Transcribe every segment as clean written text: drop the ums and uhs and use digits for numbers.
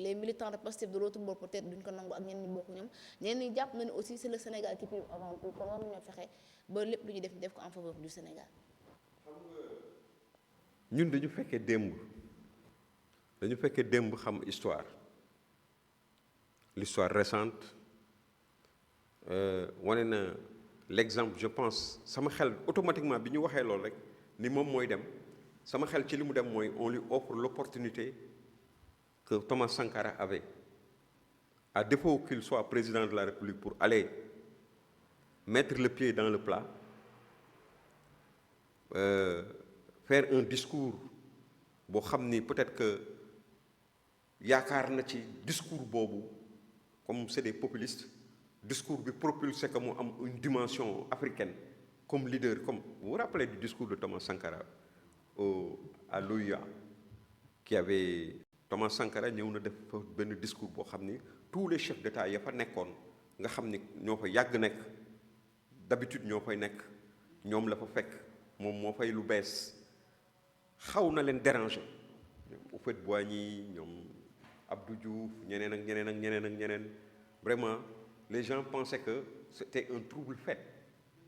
les militants de Pastef de l'autre bord peut-être duñ ko nangu ak ñenn ñi bokk ñoom ñenn ñi jàpp na ne aussi c'est le Sénégal qui prime avant tout kon war nañoo fexe ba lépp lu ñu def ko en faveur du Sénégal. ñun dañu fekkee démb xam histoire l'histoire récente wane na l'exemple je pense sama xel automatiquement bi ñu waxee loolu rek ni moom mooy dem sama xel ci li mu dem mooy on lui offre l'opportunité que Thomas Sankara avait à défaut qu'il soit président de la République pour aller mettre le pied dans le plat faire un discours boo xam ni peut-être que yaakaar na ci discours boobu comme c'est des populistes discours bi propulsé que mu am une dimension africaine comme leader comme vous vous rappelez du discours de Thomas Sankara à l'OUA qui avait Thomas Sankara ñëw na def fa benn discours boo xam ni tous les chefs d'État ya fa nekkoon nga xam ni ñoo fa yàgg nekk d'habitude ñoo fay nekk ñoom la fa fekk moom moo fay lu bees xaw na leen déranger ñoom Houphouët-Boigny ñoom Abdou Diouf ñeneen ak ñeneen ak ñeneen ak ñeneen vraiment les gens pensaient que c'était un trouble fait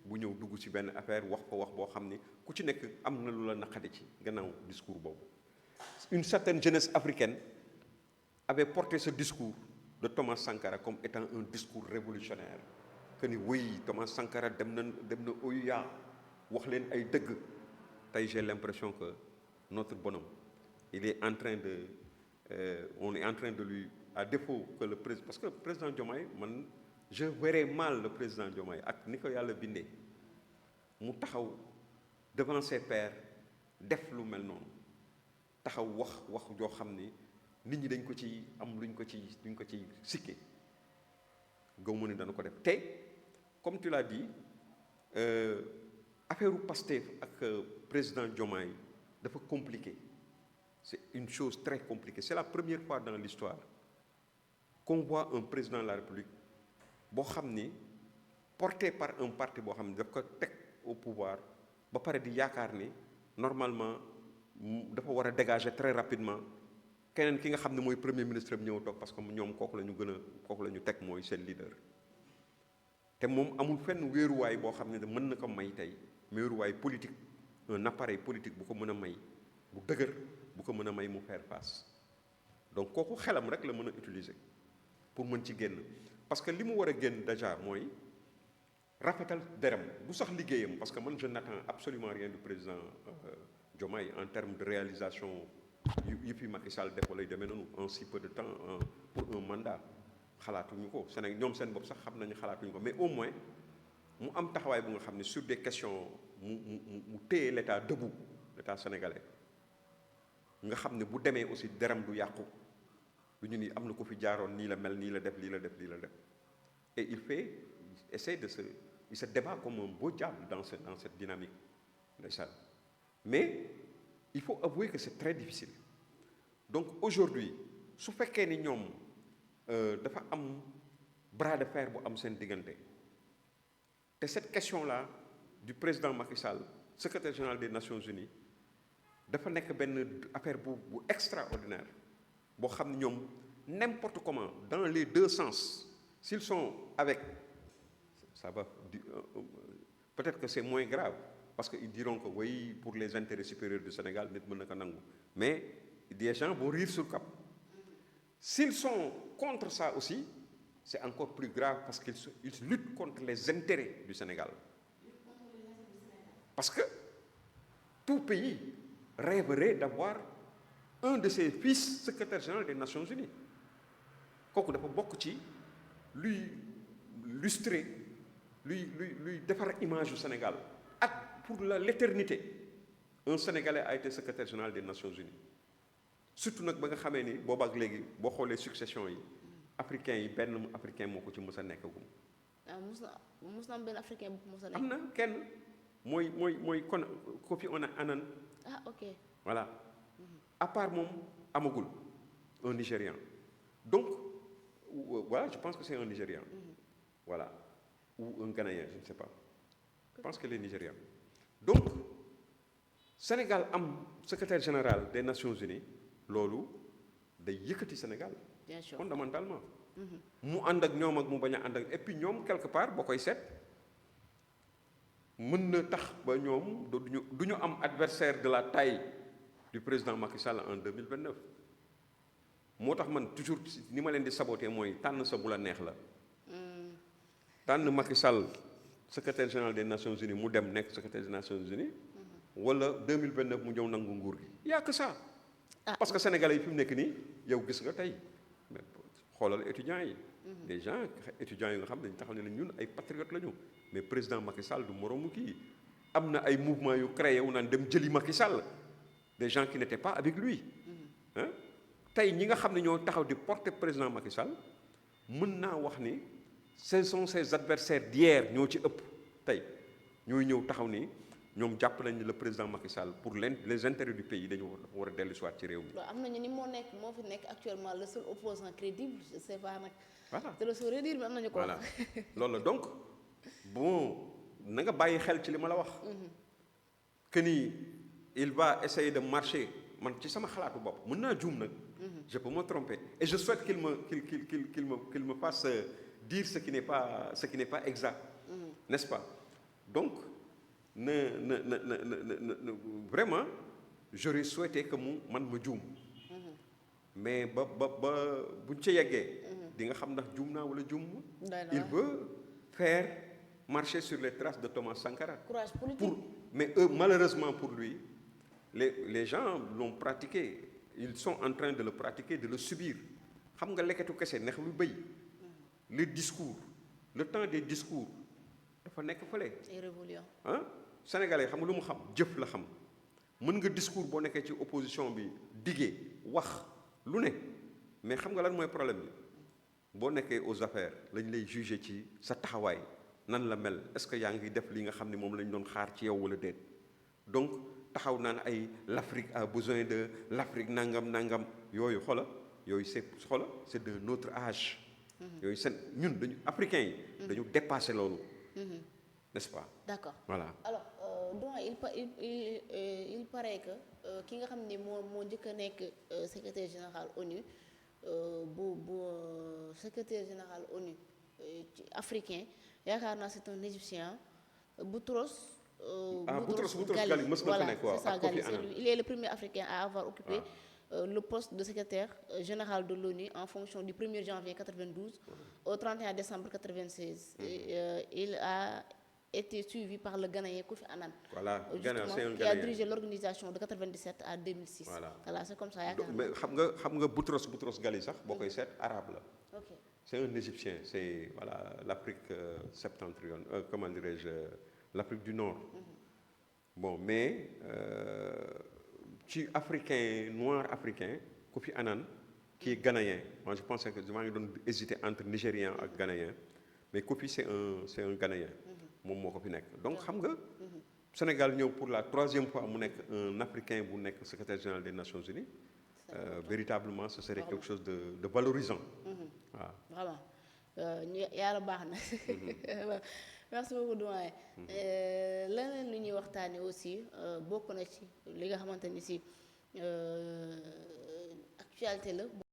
bu ñëw dugg ci benn affaire wax ko wax boo xam ni ku ci nekk am na lu la naqadi ci gannaaw discours boobu. Une certaine jeunesse africaine avait porté ce discours de Thomas Sankara comme étant un discours révolutionnaire que ni oui Thomas Sankara dem na OUA wax leen ay dëgg tey j'ai l'impression que notre bonhomme il est en train de on est en train de lui à défaut que le président parce que le président Diomaye man je verrais mal le président Diomaye ak ni ko yàlla bindee mu taxaw devant ses pairs def lu mel noonu taxaw wax joo xam ni nit ñi dañ ko ci am duñ ko ci sikke gaw ma ni dana ko def te comme tu l'as dit affaire u Pastef ak président Diomaye dafa compliqué c'est une chose très compliquée c'est la première fois dans l'histoire qu'on voit un président de la République boo xam ni porté par un parti boo xam ni daf ko teg au pouvoir ba pare di yaakaar ni normalement dafa war a dégager très rapidement keneen ki nga xam ne mooy premier ministre bi ñëw toog parce que ñoom kooku la ñu teg mooy seen leader te moom amul fenn wéeruwaay boo xam ne mën na ko may tey wéeruwaay politique un appareil politique bu ko mën a may bu dëgër bu ko mën a may mu faire face donc kooku xelam rek la mën a utiliser pour mën ci génn parce que li mu war a génn déjà mooy rafetal deram du sax liggéeyam parce que man je n'attends absolument rien du président Diomaye en termes de réalisation yi fi Macky Sall def wala yu demee noonu en si peu de temps pour un mandat xalaatuñu ko Sénégal ñoom seen bopp sax xam nañu xalaatuñu ko mais au moins mu am taxawaay bu nga xam ne sur des questions mu téye l'état debout l'état sénégalais nga xam ne bu demee aussi deram du yàqu lu ñu ni am na ko fi jaaroon nii la mel nii la def lii la def et il se débat comme un beau diable dans cette dynamique ndeysaan mais il faut avouer que c'est très difficile donc aujourd'hui su fekkee ni ñoom dafa am bras de fer bu am seen diggante te cette question-là du président Macky Sall secrétaire général des Nations Unies dafa nekk benn affaire bu extraordinaire boo xam ne ñoom n'importe comment dans les deux sens s'ils sont avec ça va peut-être que c'est moins grave parce que ils diront que oui pour les intérêts supérieurs du Sénégal nit mën na ko nangu mais des gens vont rire sur le cap s'ils sont contre ça aussi c'est encore plus grave parce qu'ils luttent contre les intérêts du Sénégal parce que tout pays rêverait d'avoir un de ses fils secrétaire général des Nations Unies kooku dafa bokk ci luy lustrer luy defar image du Sénégal ak pour l'éternité un Sénégalais a été secrétaire général des Nations Unies surtout nag ba nga xamee ni booba ak léegi boo xoolee succession yi africains yi benn africain moo ko ci mës a nekkagum. mos na am benn africain bu mos a nekk. am na kenn mooy kon Kofi Annan. ah ok. voilà à part moom amagul un Nigérian donc voilà je pense que c'est un Nigérian. voilà ou un Ghanéen je ne sais pas je pense que les Nigérians donc Sénégal am secrétaire général des Nations Unies loolu day yëkkati Sénégal. bien sûr fondamentalement. mu ànd ak ñoom ak mu bañ a ànd ak et puis ñoom quelque part boo koy seet mën na tax ba ñoom du ñu am adversaire de la taille du président Macky Sall en 2029. moo tax man toujours ni ma leen di saboter mooy tànn sa bu la neex la. tànn Macky Sall secrétaire général des Nations Unies mu dem nekk secrétaire des Nations Unies. wala 2029 mu ñëw nangu nguur gi. y a que ça. parce que sénégalais yi fi mu nekk nii yow gis nga tey mais xoolal étudiants yi. des gens étudiants yi nga xam dañu taxaw ne ñun ay patriotes lañu mais président Macky Sall du moroomu kii am na ay mouvement yu créé wu naan dem jëli Macky Sall des gens qui n'étaient pas avec lui. tey ñi nga xam ne ñoo taxaw di porter président Macky Sall mën naa wax ni ce sont ses adversaires d'hier ñoo ci ëpp tey ñooy ñëw taxaw ni ñoom jàpp nañ ni le président Macky Sall pour les intérêts du pays dañu war a dellu si waat ci réew mi. am nañu ni moo fi nekk actuellement le seul opposant crédible je sais pas nag. voilà te le seul redire mais am nañu ko. voilà loolu la donc bon na nga bàyyi xel ci li ma la wax. que ni il va essayer de marcher man ci sama xalaatu bopp mën naa juum nag. je peux me tromper et je souhaite qu'il me fasse dire ce qui n'est pas exact. N'est-ce pas? Donc vraiment j'aurais souhaité que man ma juum. mais ba buñ ca yeggee. di nga xam ndax juum naa wala juum. il veut faire marcher sur les traces de Thomas Sankara. Courage politique. Mais malheureusement pour lui les gens l'ont pratiqué. Ils sont en train de le pratiquer, de le subir. xam nga leketu kese neex lu bëy. le discours le temps des discours dafa nekk fële. irrévolution. Sénégalais xam nga lu mu xam jëf la xam mën nga discours boo nekkee ci opposition bi diggee wax lu ne mais xam nga lan mooy problème bi boo nekkee aux affaires lañ lay juger ci sa taxawaay nan la mel est-ce que yaa ngi def li nga xam ne moom lañ doon xaar ci yow wala déet donc. taxaw naan ay l'Afrique a besoin de l'Afrique nangam yooyu c'est de notre âge. yooyu seen ñun dañu africains yi. dañu dépassé loolu. n'est-ce pas. d'accord voilà. alors donc il paraît que ki nga xam ne moo njëkk a nekk secrétaire général ONU secrétaire général ONU ci africain yaakaar naa c'est un égyptien Boutros. Boutros Ghali mës na fa nekk waaw c'est ça Ghali il est le premier africain à avoir occupé le poste de secrétaire général de l'ONU en fonction du 1er janvier 92 au 31 décembre 96. Il a été suivi par le Ghanéen Kofi Annan. Voilà, Ghana, c'est un Ghanéen qui a dirigé l'organisation de 97 à 2006. Voilà, c'est comme ça yaakaar mais xam nga Boutros Ghali sax boo koy seet arabe la. Ok. C'est un Égyptien, c'est voilà l'Afrique septentrionale, comment dirais-je, l'Afrique du Nord. Bon mais ci africain noir africain Kofi Annan qui est ghanéen moi je pensais que maa ngi doon hésiter entre nigérian ak ghanéen mais Kofi c'est un ghanéen moom moo ko fi nekk donc xam nga Sénégal ñëw pour la 3e fois mu nekk un africain bu nekk secrétaire général des Nations Unies véritablement ce serait quelque chose de valorisant waaw vraiment yàlla baax na merci beaucoup doyen leneen lu ñuy waxtaanee aussi bokk na ci li nga xamante ni si actualité la